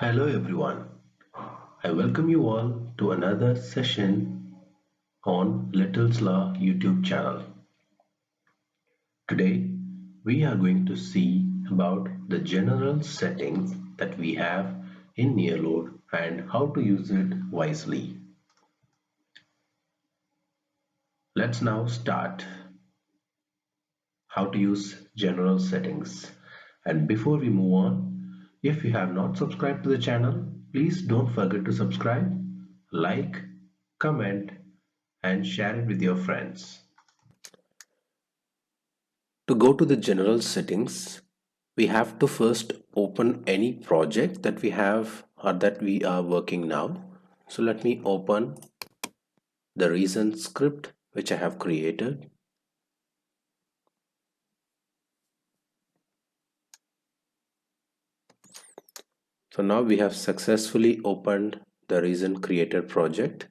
Hello everyone. I welcome you all to another session on Little's Law YouTube channel. Today we are going to see about the general settings that we have in Nearload and how to use it wisely. Let's now start how to use general settings. And before we move on, if you have not subscribed to the channel, please don't forget to subscribe, like, comment, and share it with your friends. To go to the general settings, we have to first open any project that we have or that we are working now. So let me open the recent script which I have created. So now we have successfully opened the recent created project.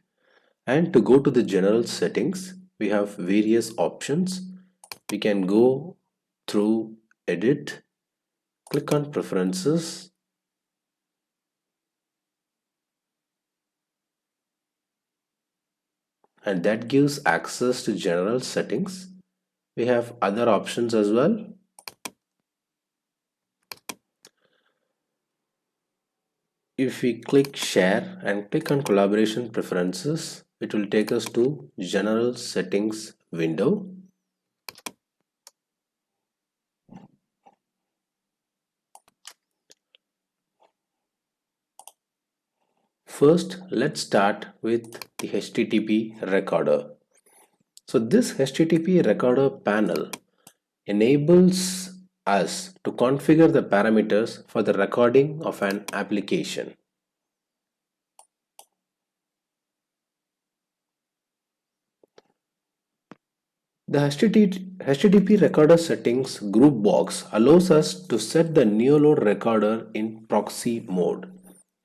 And to go to the general settings, we have various options. We can go through edit, click on preferences, and that gives access to general settings. We have other options as well. If we click share and click on collaboration preferences, it will take us to general settings window. First, let's start with the HTTP recorder. So this HTTP recorder panel enables us to configure the parameters for the recording of an application. The HTTP recorder settings group box allows us to set the neoload recorder in proxy mode.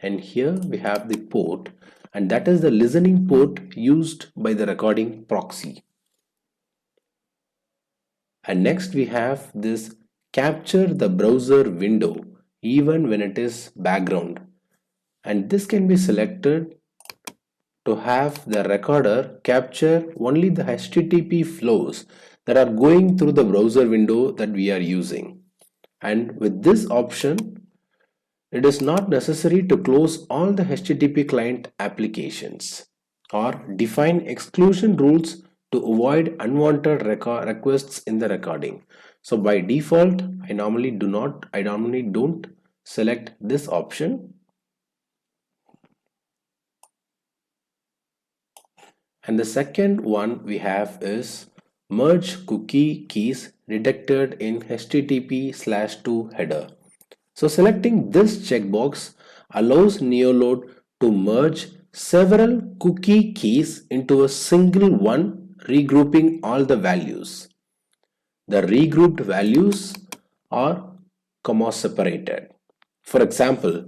And here we have the port, and that is the listening port used by the recording proxy. And next we have this capture the browser window even when it is background. And this can be selected to have the recorder capture only the HTTP flows that are going through the browser window that we are using. And with this option, it is not necessary to close all the HTTP client applications or define exclusion rules to avoid unwanted requests in the recording. So by default, I normally don't select this option. And the second one we have is merge cookie keys detected in HTTP/2 header. So selecting this checkbox allows Neoload to merge several cookie keys into a single one, regrouping all the values. The regrouped values are comma separated. For example,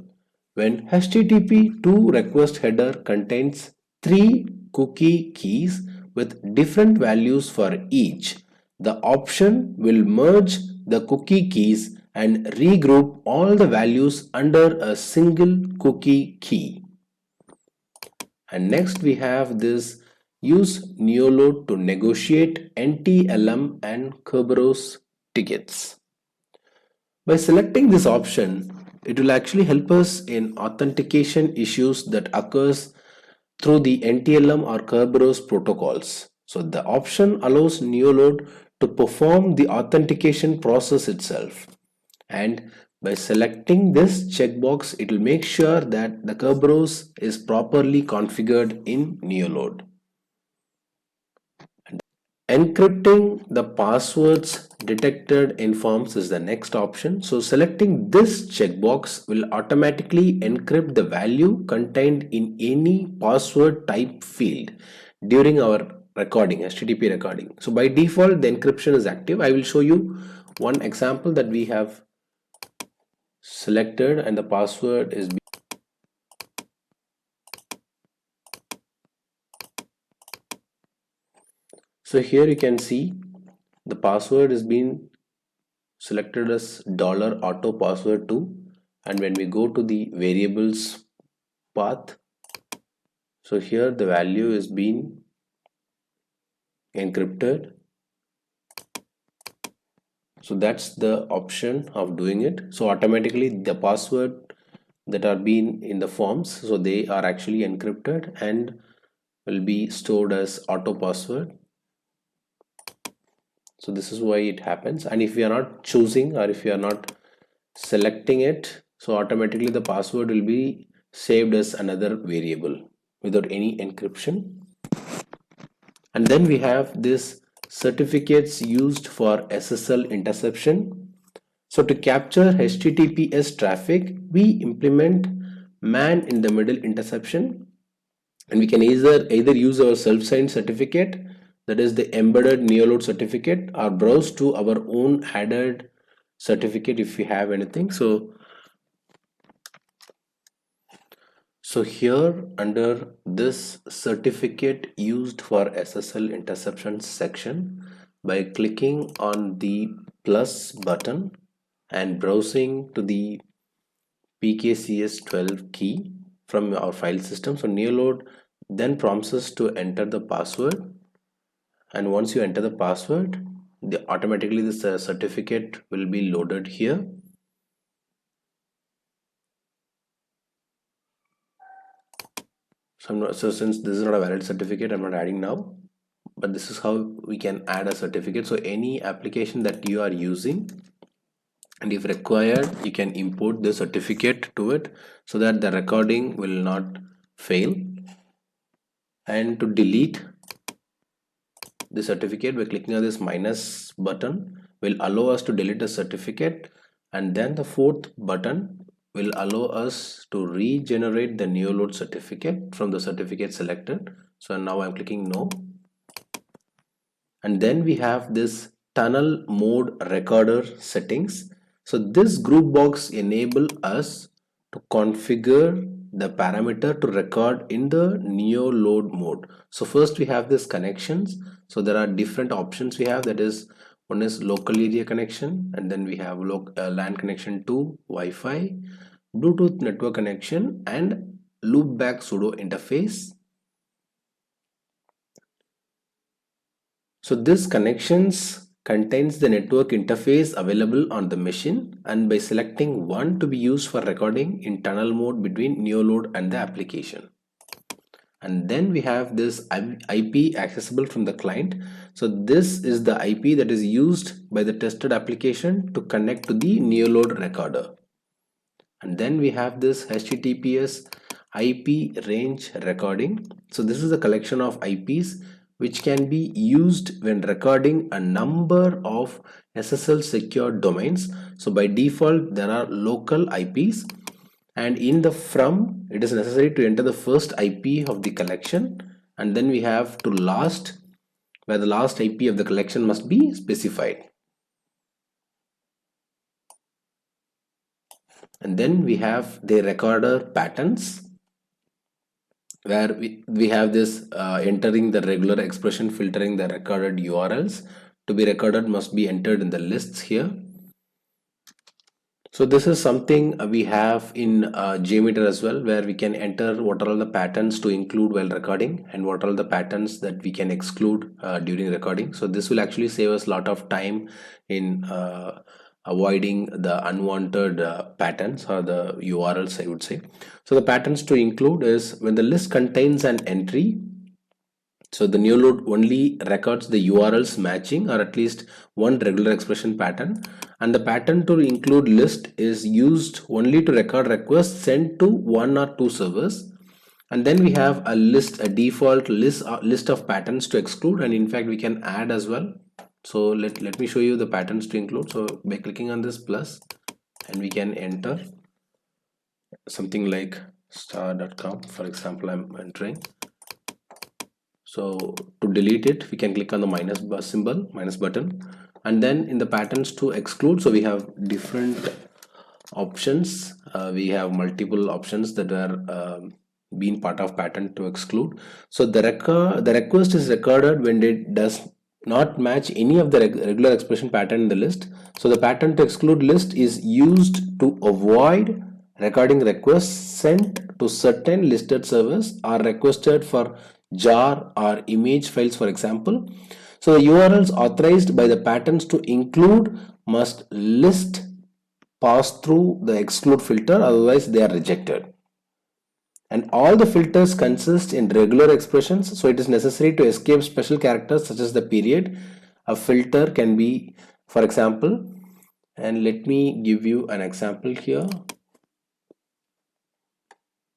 when HTTP2 request header contains three cookie keys with different values for each, the option will merge the cookie keys and regroup all the values under a single cookie key. And next we have this use Neoload to negotiate NTLM and Kerberos tickets. By selecting this option, it will actually help us in authentication issues that occurs through the NTLM or Kerberos protocols. So the option allows Neoload to perform the authentication process itself. And by selecting this checkbox, it will make sure that the Kerberos is properly configured in Neoload. Encrypting the passwords detected in forms is the next option. So selecting this checkbox will automatically encrypt the value contained in any password type field during our recording, HTTP recording. So by default, the encryption is active. I will show you one example that we have selected and the password is. So here you can see the password is being selected as $auto password 2, and when we go to the variables path, so here the value is being encrypted. So that's the option of doing it. So automatically the password that are being in the forms, so they are actually encrypted and will be stored as auto password. So this is why it happens. And if we are not choosing, or if you are not selecting it, so automatically the password will be saved as another variable without any encryption. And then we have this certificates used for SSL interception. So to capture HTTPS traffic, we implement man in the middle interception, and we can either use our self-signed certificate, that is the embedded neoload certificate, or browse to our own added certificate if we have anything. So here under this certificate used for SSL interception section, by clicking on the plus button and browsing to the PKCS12 key from our file system, so neoload then prompts us to enter the password, and once you enter the password, automatically this certificate will be loaded here. So since this is not a valid certificate, I'm not adding now, but this is how we can add a certificate. So any application that you are using, and if required, you can import the certificate to it so that the recording will not fail. And to delete the certificate, by clicking on this minus button will allow us to delete the certificate, and then the fourth button will allow us to regenerate the neoload certificate from the certificate selected. So now I'm clicking no, and then we have this tunnel mode recorder settings. So this group box enable us to configure the parameter to record in the neoload mode. So first we have this connections. So there are different options we have, that is, one is local area connection, and then we have LAN connection to Wi-Fi, Bluetooth network connection, and loopback pseudo interface. So this connections contains the network interface available on the machine, and by selecting one to be used for recording in tunnel mode between neoload and the application. And then we have this IP accessible from the client. So this is the IP that is used by the tested application to connect to the neoload recorder. And then we have this HTTPS IP range recording. So this is a collection of IPs which can be used when recording a number of SSL secured domains. So by default there are local IPs, and in the from it is necessary to enter the first IP of the collection, and then we have to last, where the last IP of the collection must be specified. And then we have the recorder patterns, where we have this entering the regular expression, filtering the recorded URLs to be recorded must be entered in the lists here. So this is something we have in JMeter as well, where we can enter what are all the patterns to include while recording and what are all the patterns that we can exclude during recording. So this will actually save us a lot of time in avoiding the unwanted patterns or the URLs, I would say. So the patterns to include is when the list contains an entry, so the neoload only records the URLs matching or at least one regular expression pattern, and the pattern to include list is used only to record requests sent to one or two servers. And then we have a list, a default list of patterns to exclude, and in fact we can add as well. So let me show you the patterns to include. So by clicking on this plus, and we can enter something like star.com, for example. I'm entering. So to delete it, we can click on the minus symbol, minus button, and then in the patterns to exclude, so we have different options. We have multiple options that are being part of pattern to exclude. So the request is recorded when it does not match any of the regular expression pattern in the list. So the pattern to exclude list is used to avoid recording requests sent to certain listed servers are requested for jar or image files, for example. So the URLs authorized by the patterns to include must list pass through the exclude filter, otherwise they are rejected. And all the filters consist in regular expressions, so it is necessary to escape special characters such as the period. A filter can be, for example, and let me give you an example here.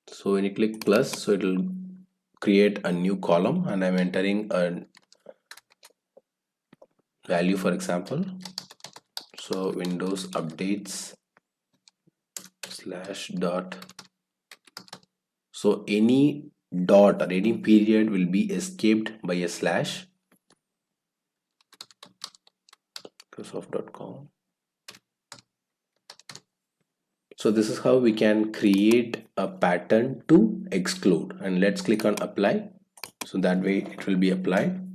So when you click plus, so it will create a new column, and I'm entering a value, for example. So Windows updates slash dot. So any dot or any period will be escaped by a slash. Microsoft.com. So this is how we can create a pattern to exclude, and let's click on apply. So that way it will be applied.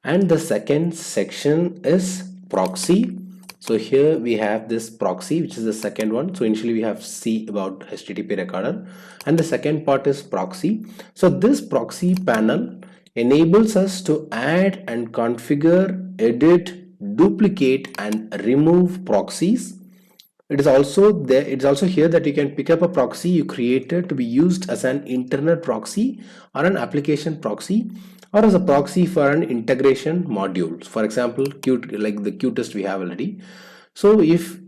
And the second section is proxy. So here we have this proxy, which is the second one. So initially we have C about HTTP recorder, and the second part is proxy. So this proxy panel enables us to add and configure, edit, duplicate and remove proxies. It is also there, it's also here that you can pick up a proxy you created to be used as an internet proxy or an application proxy, or as a proxy for an integration module. For example, Qt, like the Qtest we have already. So if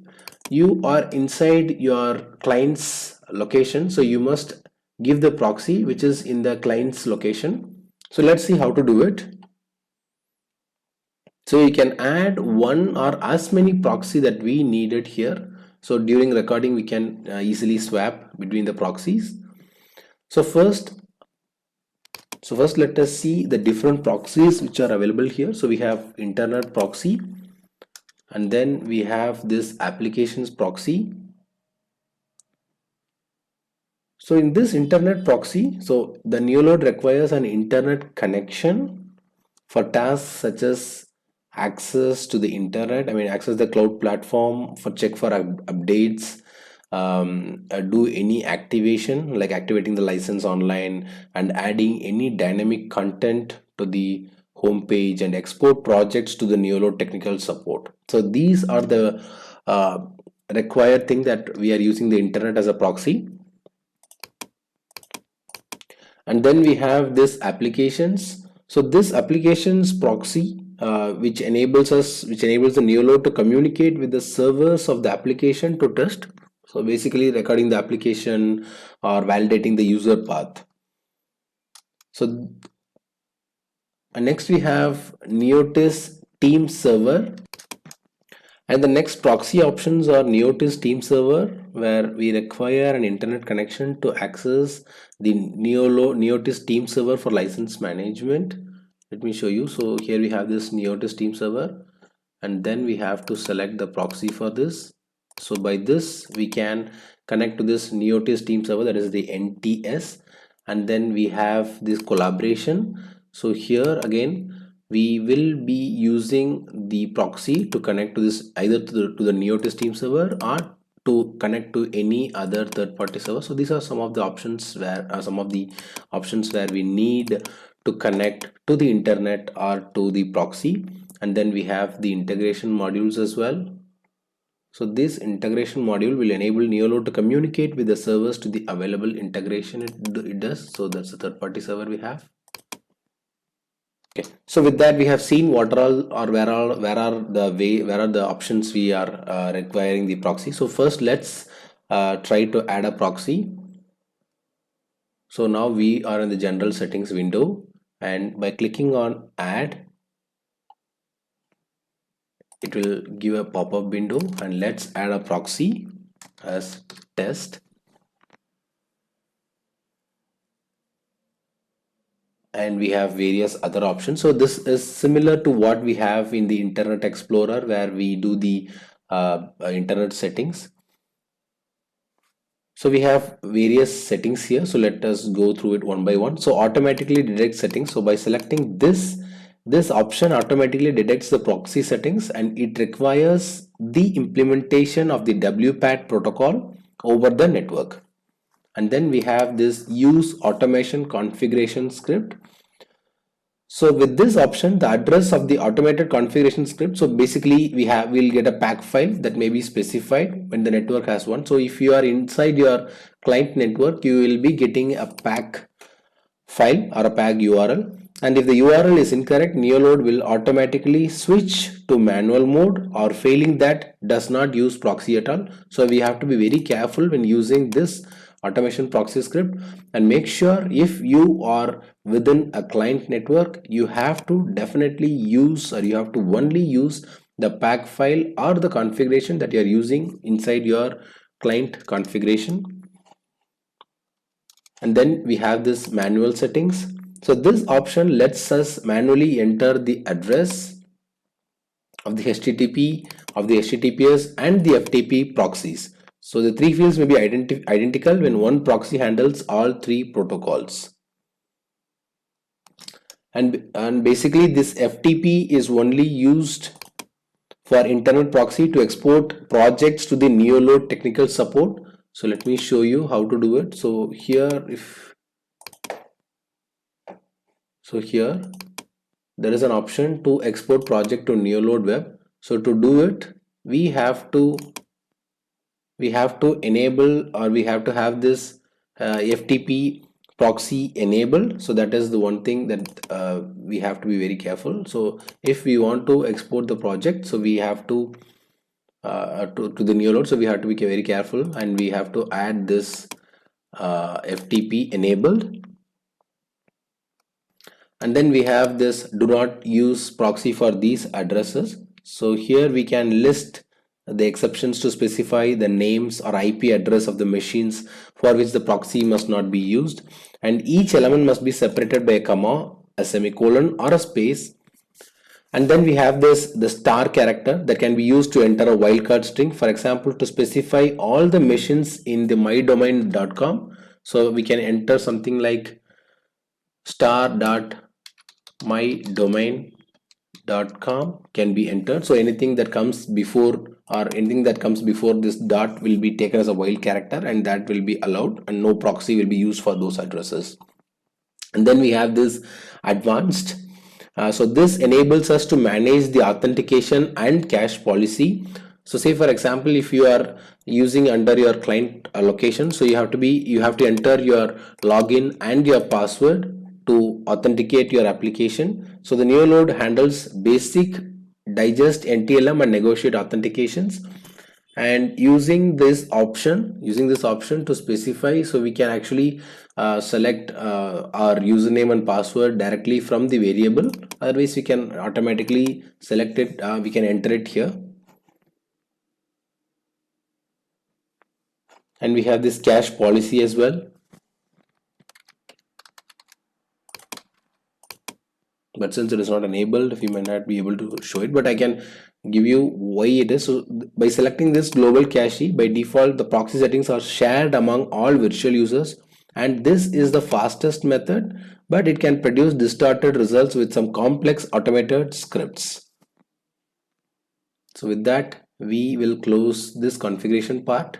you are inside your client's location, so you must give the proxy which is in the client's location. So let's see how to do it. So you can add one or as many proxy that we needed here. So during recording we can easily swap between the proxies. So first let us see the different proxies which are available here. So we have internet proxy, and then we have this applications proxy. So in this internet proxy, so the Neolode requires an internet connection for tasks such as access to the internet, I mean access the cloud platform, for check for updates, do any activation like activating the license online and adding any dynamic content to the home page, and export projects to the Neolode technical support. So these are the required thing that we are using the internet as a proxy. And then we have this applications. So this applications proxy which enables the Neolode to communicate with the servers of the application to test. So basically recording the application or validating the user path. So next we have Neotis team server, and the next proxy options are Neotis team server, where we require an internet connection to access the Neotis team server for license management. Let me show you. So here we have this Neotis team server, and then we have to select the proxy for this. So by this we can connect to this Neotis team server, that is the NTS, and then we have this collaboration. So here again we will be using the proxy to connect to this, either to the Neotis team server or to connect to any other third-party server. So these are some of the options where we need to connect to the internet or to the proxy. And then we have the integration modules as well. So this integration module will enable Neolode to communicate with the servers to the available integration it does. So that's the third-party server we have. Okay, so with that we have seen what are all, or where are the options we are requiring the proxy. So first let's try to add a proxy. So now we are in the general settings window, and by clicking on add, it will give a pop-up window, and let's add a proxy as test. And we have various other options. So this is similar to what we have in the Internet Explorer, where we do the internet settings. So we have various settings here. So let us go through it one by one. So automatically detect settings. So by selecting this, this option automatically detects the proxy settings and it requires the implementation of the WPAT protocol over the network. And then we have this use automation configuration script. So with this option, the address of the automated configuration script, so basically we'll get a pack file that may be specified when the network has one. So if you are inside your client network, you will be getting a pack file or a pack URL, and if the URL is incorrect, Neoload will automatically switch to manual mode, or failing that does not use proxy at all. So we have to be very careful when using this automation proxy script, and make sure if you are within a client network, you have to definitely use, or you have to only use the pack file or the configuration that you are using inside your client configuration. And then we have this manual settings. So this option lets us manually enter the address of the HTTP, of the HTTPS and the FTP proxies. So the three fields may be identical when one proxy handles all three protocols. And basically this FTP is only used for internal proxy to export projects to the Neoload technical support. So let me show you how to do it. So here there is an option to export project to Neoload web. So to do it, we have to enable, or we have to have this FTP proxy enabled. So that is the one thing that we have to be very careful. So if we want to export the project, so we have to the Neoload, so we have to be very careful, and we have to add this FTP enabled. And then we have this do not use proxy for these addresses. So here we can list the exceptions to specify the names or IP address of the machines for which the proxy must not be used, and each element must be separated by a comma, a semicolon or a space. And then we have the star character that can be used to enter a wildcard string, for example to specify all the machines in the mydomain.com. So we can enter something like star.mydomain.com can be entered. So anything that comes before, or anything that comes before this dot, will be taken as a wild character, and that will be allowed, and no proxy will be used for those addresses. And then we have this advanced. So this enables us to manage the authentication and cache policy. So say for example, if you are using under your client location, so you have to enter your login and your password to authenticate your application. So the Neoload handles basic, digest, NTLM and negotiate authentications. And using this option to specify, so we can actually select our username and password directly from the variable. Otherwise we can automatically select it, we can enter it here. And we have this cache policy as well, but since it is not enabled, we may not be able to show it, but I can give you why it is. So by selecting this global cache, by default the proxy settings are shared among all virtual users, and this is the fastest method, but it can produce distorted results with some complex automated scripts. So with that, we will close this configuration part.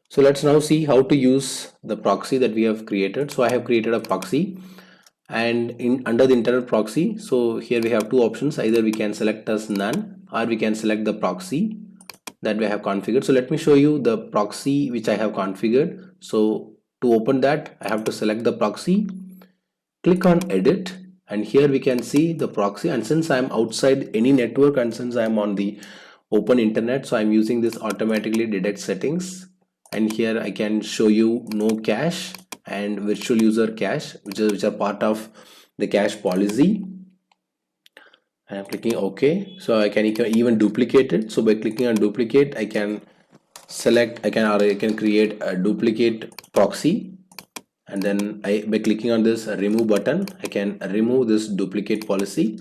So let's now see how to use the proxy that we have created. So I have created a proxy, and under the internal proxy, so here we have two options. Either we can select as none, or we can select the proxy that we have configured. So let me show you the proxy which I have configured. So to open that, I have to select the proxy, click on edit, and here we can see the proxy. And since I am outside any network, and since I am on the open internet, so I'm using this automatically detect settings, and here I can show you no cache and virtual user cache, which are part of the cache policy. And I'm clicking OK. So I can even duplicate it. So by clicking on duplicate, I can create a duplicate proxy, and then by clicking on this remove button, I can remove this duplicate policy.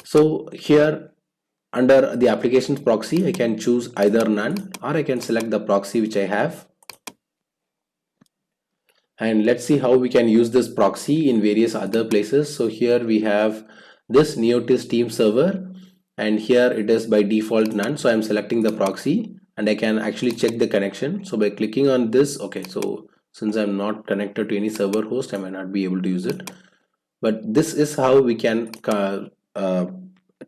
So here under the applications proxy, I can choose either none, or I can select the proxy which I have. And let's see how we can use this proxy in various other places. So here we have this Neotis team server, and here it is by default none, so I'm selecting the proxy and I can actually check the connection. So by clicking on this, okay, so since I'm not connected to any server host, I might not be able to use it, but this is how we can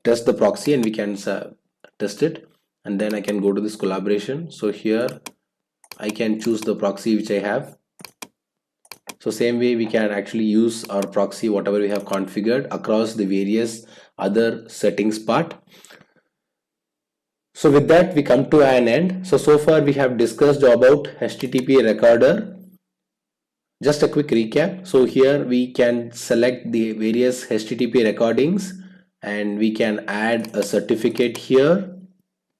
test the proxy, and we can test it. And then I can go to this collaboration. So here I can choose the proxy which I have. So same way we can actually use our proxy whatever we have configured across the various other settings part. So with that we come to an end. So far we have discussed about HTTP recorder. Just a quick recap. So here we can select the various HTTP recordings, and we can add a certificate here,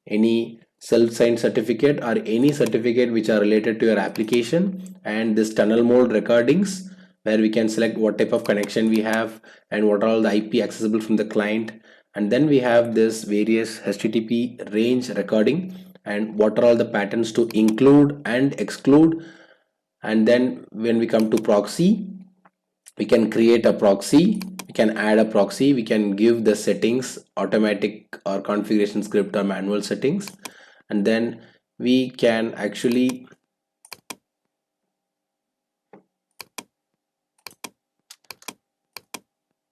any self-signed certificate or any certificate which are related to your application, and this tunnel mode recordings where we can select what type of connection we have and what are all the IP accessible from the client. And then we have this various HTTP range recording and what are all the patterns to include and exclude. And then when we come to proxy, we can create a proxy, we can add a proxy, we can give the settings, automatic or configuration script or manual settings, and then we can actually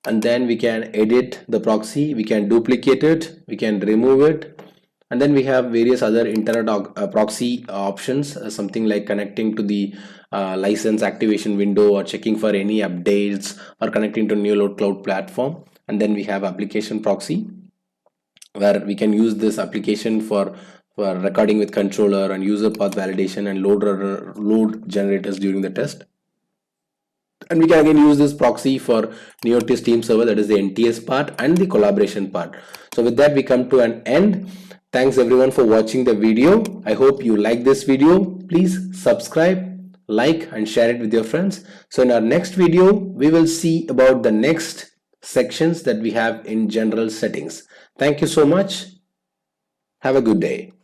edit the proxy, we can duplicate it, we can remove it. And then we have various other internet proxy options, something like connecting to the license activation window or checking for any updates or connecting to Neoload cloud platform. And then we have application proxy where we can use this application for recording with controller and user path validation and load generators during the test. And we can again use this proxy for Neotis team server, that is the NTS part and the collaboration part. So with that we come to an end. Thanks everyone for watching the video. I hope you like this video. Please subscribe, like and share it with your friends. So in our next video we will see about the next sections that we have in general settings. Thank you so much. Have a good day.